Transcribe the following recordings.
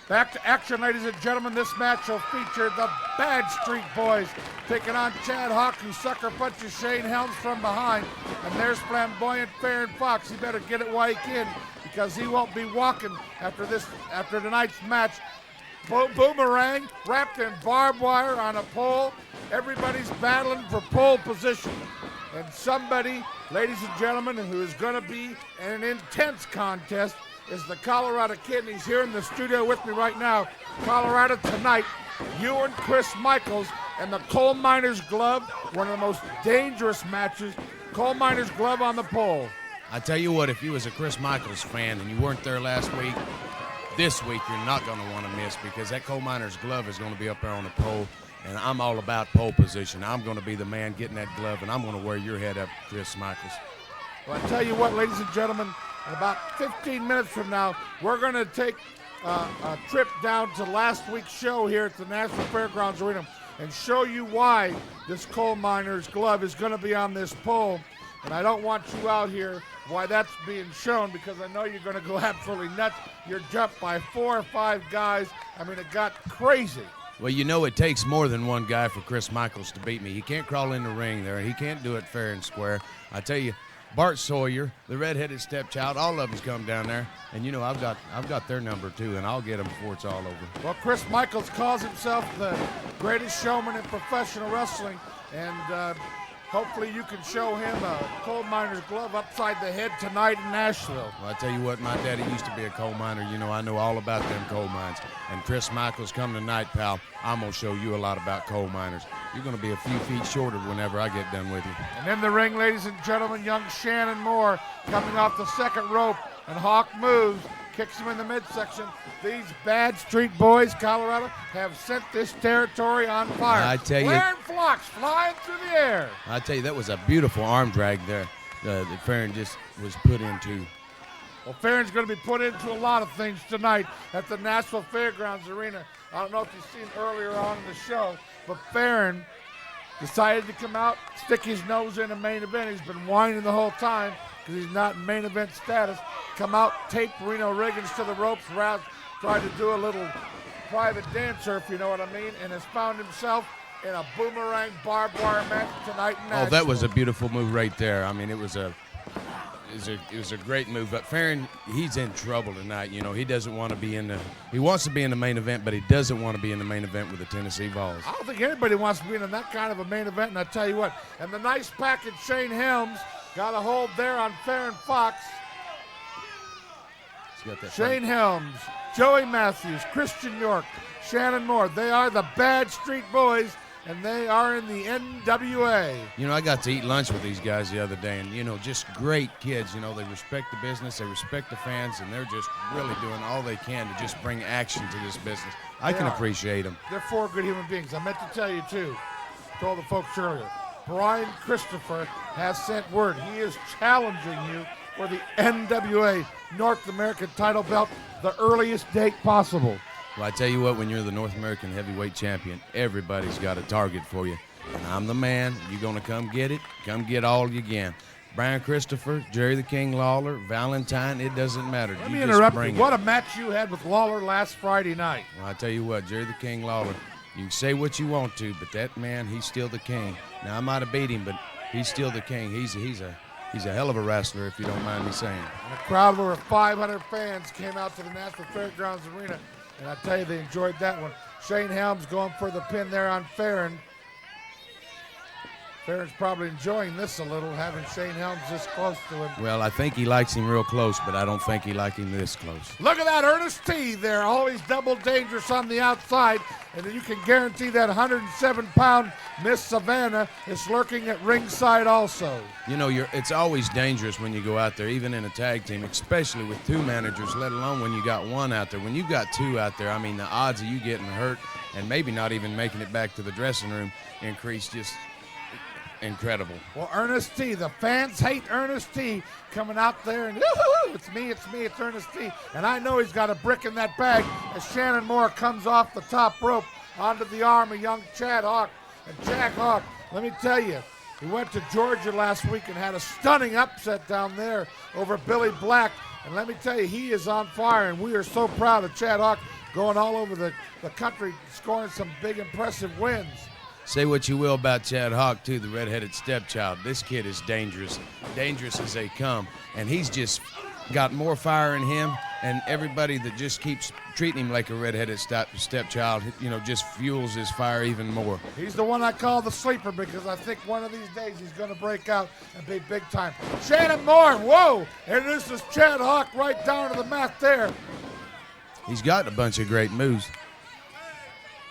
Back to action, ladies and gentlemen. This match will feature the Bad Street Boys taking on Chad Hawke, who sucker punches Shane Helms from behind. And there's flamboyant Faron Foxx. He better get it while he can, because he won't be walking after tonight's match. Boomerang wrapped in barbed wire on a pole. Everybody's battling for pole position. And somebody, ladies and gentlemen, who is going to be in an intense contest is the Colorado Kid, and he's here in the studio with me right now. Colorado, tonight, you and Chris Michaels and the Coal Miner's Glove, one of the most dangerous matches. Coal Miner's Glove on the pole. I tell you what, if you was a Chris Michaels fan and you weren't there last week, this week you're not going to want to miss, because that Coal Miner's Glove is going to be up there on the pole, and I'm all about pole position. I'm going to be the man getting that glove, and I'm going to wear your head up, Chris Michaels. Well, I tell you what, ladies and gentlemen, in about 15 minutes from now, we're going to take a trip down to last week's show here at the National Fairgrounds Arena and show you why this Coal Miner's Glove is going to be on this pole. And I don't want you out here why that's being shown, because I know you're going to go absolutely nuts. You're jumped by 4 or 5 guys. I mean, it got crazy. Well, you know, it takes more than one guy for Chris Michaels to beat me. He can't crawl in the ring there. He can't do it fair and square. I tell you, Bart Sawyer, the redheaded stepchild, all of them's come down there, and you know I've got their number too, and I'll get them before it's all over. Well, Chris Michaels calls himself the greatest showman in professional wrestling, and hopefully you can show him a Coal Miner's Glove upside the head tonight in Nashville. Well, I tell you what, my daddy used to be a coal miner. You know, I know all about them coal mines. And Chris Michaels, come tonight, pal, I'm going to show you a lot about coal miners. You're going to be a few feet shorter whenever I get done with you. And in the ring, ladies and gentlemen, young Shannon Moore coming off the second rope, and Hawke moves, kicks him in the midsection. These Bad Street Boys, Colorado, have sent this territory on fire. I tell you, Faron Foxx flying through the air. I tell you, that was a beautiful arm drag there that Faron just was put into. Well, Faron's going to be put into a lot of things tonight at the National Fairgrounds Arena. I don't know if you've seen earlier on in the show, but Faron decided to come out, stick his nose in a main event. He's been whining the whole time because he's not in main event status. Come out, tape Reno Riggins to the ropes, tried to do a little private dancer, if you know what I mean, and has found himself in a boomerang barbed wire match tonight in Nashville. Oh, that was a beautiful move right there. I mean, it was a great move. But Faron, he's in trouble tonight. You know, he doesn't want to be he wants to be in the main event, but he doesn't want to be in the main event with the Tennessee Vols. I don't think anybody wants to be in that kind of a main event, and I tell you what, and the nice package Shane Helms got a hold there on Faron Foxx. Shane Helms, Joey Mathews, Christian York, Shannon Moore. They are the Bad Street Boys, and they are in the NWA. You know, I got to eat lunch with these guys the other day, and, you know, just great kids. You know, they respect the business, they respect the fans, and they're just really doing all they can to just bring action to this business. I can appreciate them. They're 4 good human beings. I meant to tell you, too, told the folks earlier, Brian Christopher has sent word. He is challenging you for the NWA North American title belt the earliest date possible. Well, I tell you what, when you're the North American heavyweight champion, everybody's got a target for you. And I'm the man. You're going to come get it. Come get all you can. Brian Christopher, Jerry the King Lawler, Valentine, it doesn't matter. Let me interrupt you. What a match you had with Lawler last Friday night. Well, I tell you what, Jerry the King Lawler, you can say what you want to, but that man, he's still the king. Now, I might have beat him, but he's still the king. He's a hell of a wrestler, if you don't mind me saying. And a crowd of over 500 fans came out to the National Fairgrounds Arena, and I tell you, they enjoyed that one. Shane Helms going for the pin there on Faron. Faron's probably enjoying this a little, having Shane Helms this close to him. Well, I think he likes him real close, but I don't think he likes him this close. Look at that Ernest T there, always double dangerous on the outside, and you can guarantee that 107-pound Miss Savanah is lurking at ringside also. You know, it's always dangerous when you go out there, even in a tag team, especially with 2 managers, let alone when you got 1 out there. When you've got 2 out there, I mean, the odds of you getting hurt and maybe not even making it back to the dressing room increase just incredible. Well, Ernest T, the fans hate Ernest T coming out there and it's me, it's Ernest T. And I know he's got a brick in that bag as Shannon Moore comes off the top rope onto the arm of young Chad Hawke. And Chad Hawke, let me tell you, he went to Georgia last week and had a stunning upset down there over Billy Black. And let me tell you, he is on fire, and we are so proud of Chad Hawke going all over the country, scoring some big, impressive wins. Say what you will about Chad Hawke, too, the redheaded stepchild. This kid is dangerous as they come. And he's just got more fire in him, and everybody that just keeps treating him like a redheaded stepchild, just fuels his fire even more. He's the one I call the sleeper because I think one of these days he's going to break out and be big time. Shannon Moore, whoa! And this is Chad Hawke right down to the mat there. He's got a bunch of great moves.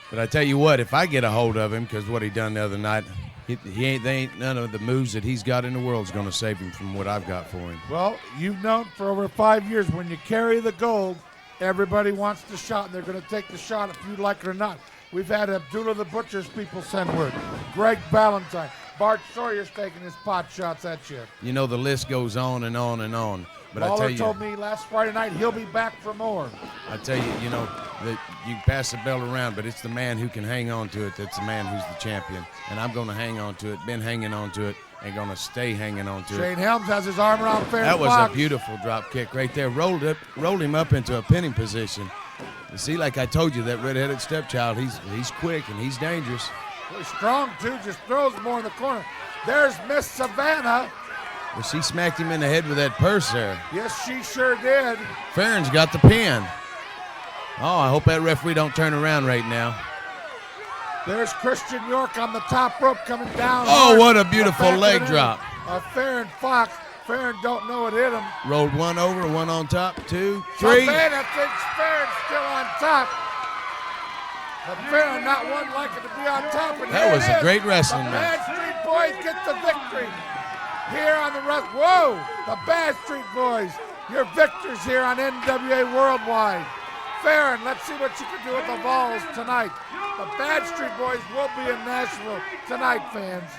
But I tell you what, if I get a hold of him, because what he done the other night, none of the moves that he's got in the world is going to save him from what I've got for him. Well, you've known for over 5 years when you carry the gold, everybody wants the shot, and they're going to take the shot if you like it or not. We've had Abdullah the Butcher's people send word. Greg Valentine. Bart Sawyer's taking his pot shots at you. You know, the list goes on and on and on. But I tell Lawler you, told me last Friday night he'll be back for more. I tell you, that you can pass the belt around, but it's the man who can hang on to it that's the man who's the champion. And I'm going to hang on to it, been hanging on to it, and going to stay hanging on to it. Shane Helms has his arm around Faron That was Foxx. a beautiful drop kick right there. Rolled him up into a pinning position. You see, like I told you, that red-headed stepchild, he's quick and he's dangerous. He's strong, too, just throws more in the corner. There's Miss Savanah. Well, she smacked him in the head with that purse there. Yes, she sure did. Faron's got the pin. Oh, I hope that referee don't turn around right now. There's Christian York on the top rope coming down. Oh, hard. what a beautiful leg drop. Faron Foxx. Faron don't know it hit him. Rolled one over, one on top, 2, 3. Savanah thinks Faron's still on top. But Faron not one liking to be on top. And That was a great wrestling the match. Bad Street Boys get the victory. Here on the rest. Whoa! The Bad Street Boys. Your victors here on NWA Worldwide. Faron, let's see what you can do with the balls tonight. The Bad Street Boys will be in Nashville tonight, fans.